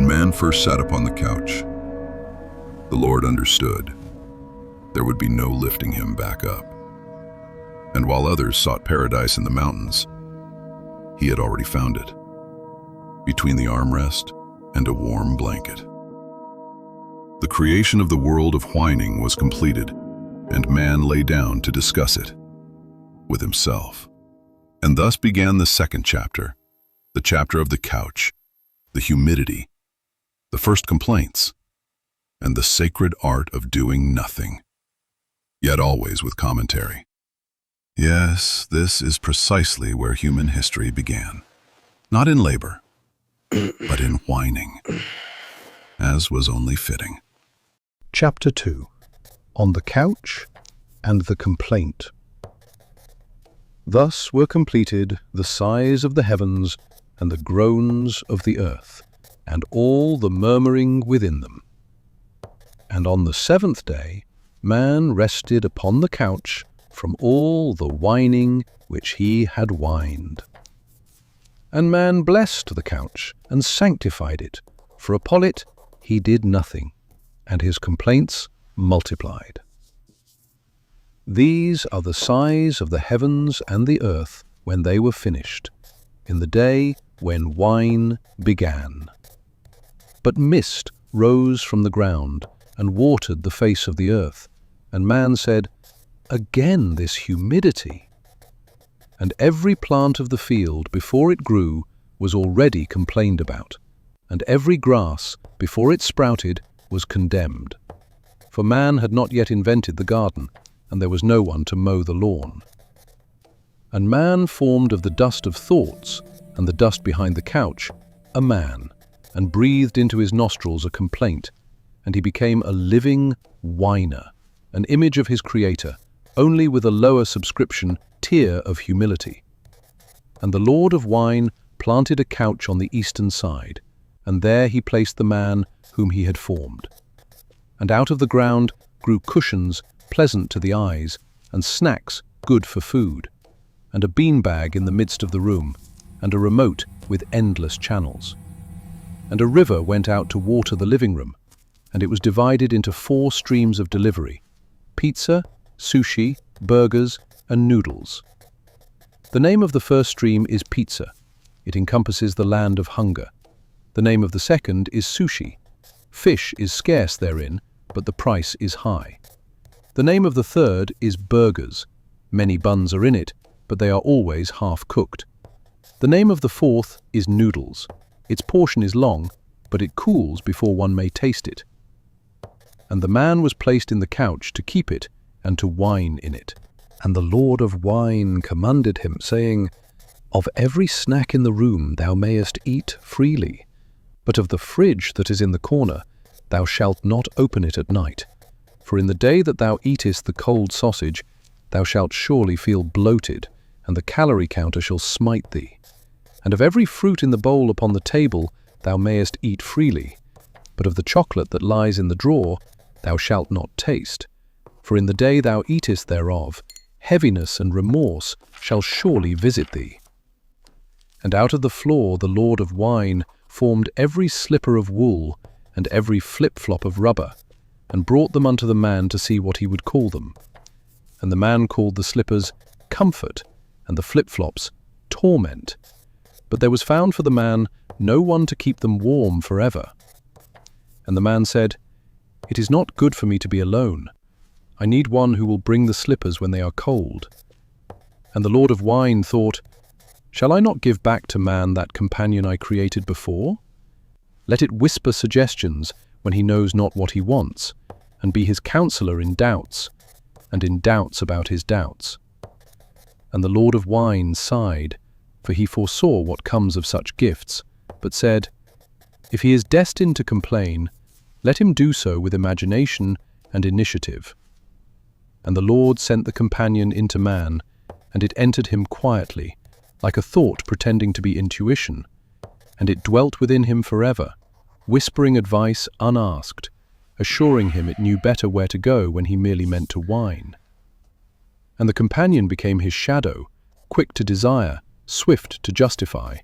When man first sat upon the couch, the Lord understood there would be no lifting him back up. And while others sought paradise in the mountains, he had already found it, between the armrest and a warm blanket. The creation of the world of whining was completed, and man lay down to discuss it with himself. And thus began the second chapter, the chapter of the couch, the humidity, the first complaints, and the sacred art of doing nothing, yet always with commentary. Yes, this is precisely where human history began. Not in labor, but in whining, as was only fitting. Chapter 2. On the Couch and the Complaint. Thus were completed the sighs of the heavens and the groans of the earth, and all the murmuring within them. And on the seventh day man rested upon the couch from all the whining which he had whined. And man blessed the couch and sanctified it, for upon it he did nothing, and his complaints multiplied. These are the sighs of the heavens and the earth when they were finished, in the day when wine began. But mist rose from the ground and watered the face of the earth, and man said, "Again this humidity." And every plant of the field before it grew was already complained about, and every grass before it sprouted was condemned. For man had not yet invented the garden, and there was no one to mow the lawn. And man formed of the dust of thoughts, and the dust behind the couch, a man, and breathed into his nostrils a complaint, and he became a living whiner, an image of his Creator, only with a lower subscription tier of humility. And the Lord of Whine planted a couch on the eastern side, and there he placed the man whom he had formed. And out of the ground grew cushions pleasant to the eyes, and snacks good for food, and a beanbag in the midst of the room, and a remote with endless channels. And a river went out to water the living room, and it was divided into 4 streams of delivery: pizza, sushi, burgers, and noodles. The name of the first stream is pizza. It encompasses the land of hunger. The name of the second is sushi. Fish is scarce therein, but the price is high. The name of the third is burgers. Many buns are in it, but they are always half-cooked. The name of the fourth is noodles. Its portion is long, but it cools before one may taste it. And the man was placed in the couch to keep it and to whine in it. And the Lord of Whine commanded him, saying, "Of every snack in the room thou mayest eat freely, but of the fridge that is in the corner thou shalt not open it at night. For in the day that thou eatest the cold sausage, thou shalt surely feel bloated, and the calorie counter shall smite thee. And of every fruit in the bowl upon the table thou mayest eat freely, but of the chocolate that lies in the drawer thou shalt not taste. For in the day thou eatest thereof, heaviness and remorse shall surely visit thee." And out of the floor the Lord of Whine formed every slipper of wool and every flip-flop of rubber, and brought them unto the man to see what he would call them. And the man called the slippers Comfort, and the flip-flops Torment. But there was found for the man no one to keep them warm forever. And the man said, "It is not good for me to be alone. I need one who will bring the slippers when they are cold." And the Lord of Whine thought, "Shall I not give back to man that companion I created before? Let it whisper suggestions when he knows not what he wants, and be his counselor in doubts, and in doubts about his doubts." And the Lord of Whine sighed, for he foresaw what comes of such gifts, but said, "If he is destined to complain, let him do so with imagination and initiative." And the Lord sent the companion into man, and it entered him quietly, like a thought pretending to be intuition, and it dwelt within him forever, whispering advice unasked, assuring him it knew better where to go when he merely meant to whine. And the companion became his shadow, quick to desire, swift to justify,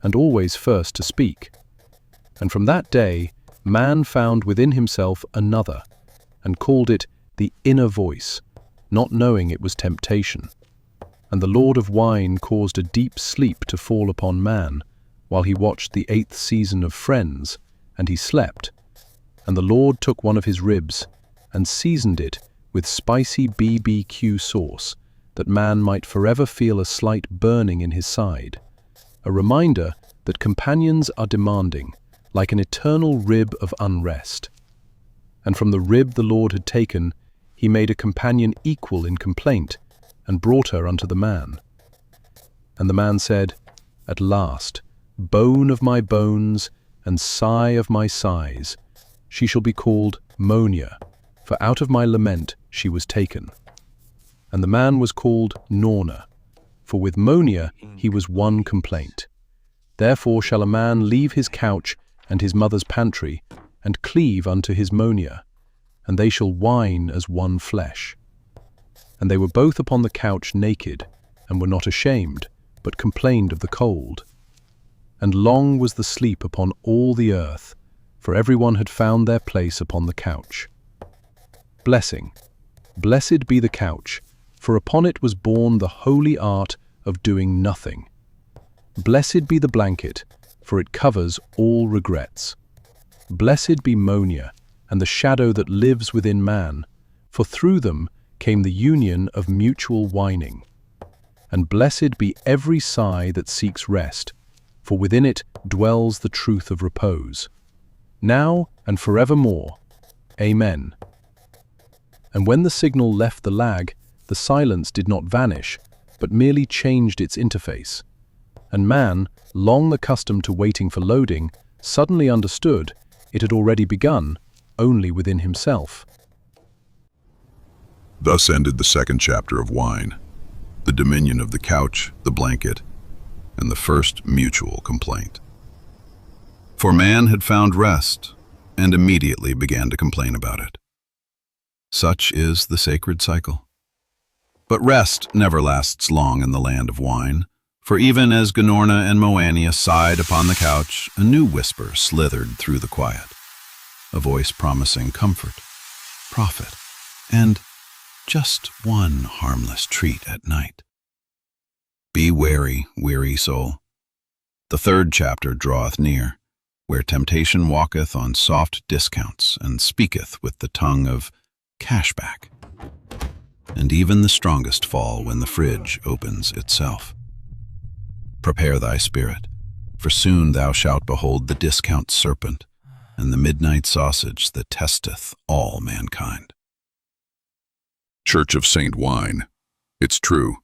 and always first to speak. And from that day, man found within himself another, and called it the inner voice, not knowing it was temptation. And the Lord of Wine caused a deep sleep to fall upon man, while he watched the 8th season of Friends, and he slept. And the Lord took one of his ribs, and seasoned it with spicy BBQ sauce, that man might forever feel a slight burning in his side, a reminder that companions are demanding, like an eternal rib of unrest. And from the rib the Lord had taken, he made a companion equal in complaint, and brought her unto the man. And the man said, At last, bone of my bones, and sigh of my sighs, she shall be called Moania, for out of my lament she was taken. And the man was called Gnorna, for with Moania he was one complaint. Therefore shall a man leave his couch and his mother's pantry, and cleave unto his Moania, and they shall whine as one flesh. And they were both upon the couch naked, and were not ashamed, but complained of the cold. And long was the sleep upon all the earth, for every one had found their place upon the couch. Blessing. Blessed be the couch, for upon it was born the holy art of doing nothing. Blessed be the blanket, for it covers all regrets. Blessed be Moania, and the shadow that lives within man, for through them came the union of mutual whining. And blessed be every sigh that seeks rest, for within it dwells the truth of repose. Now and forevermore. Amen. And when the signal left the lag, the silence did not vanish, but merely changed its interface. And man, long accustomed to waiting for loading, suddenly understood it had already begun, only within himself. Thus ended the 2nd chapter of Whine, the dominion of the couch, the blanket, and the first mutual complaint. For man had found rest, and immediately began to complain about it. Such is the sacred cycle. But rest never lasts long in the land of Whine, for even as Gnorna and Moania sighed upon the couch, a new whisper slithered through the quiet, a voice promising comfort, profit, and just one harmless treat at night. Be wary, weary soul. The 3rd chapter draweth near, where temptation walketh on soft discounts and speaketh with the tongue of cashback. And even the strongest fall when the fridge opens itself. Prepare thy spirit, for soon thou shalt behold the discount serpent and the midnight sausage that testeth all mankind. Church of St. Whine. It's true,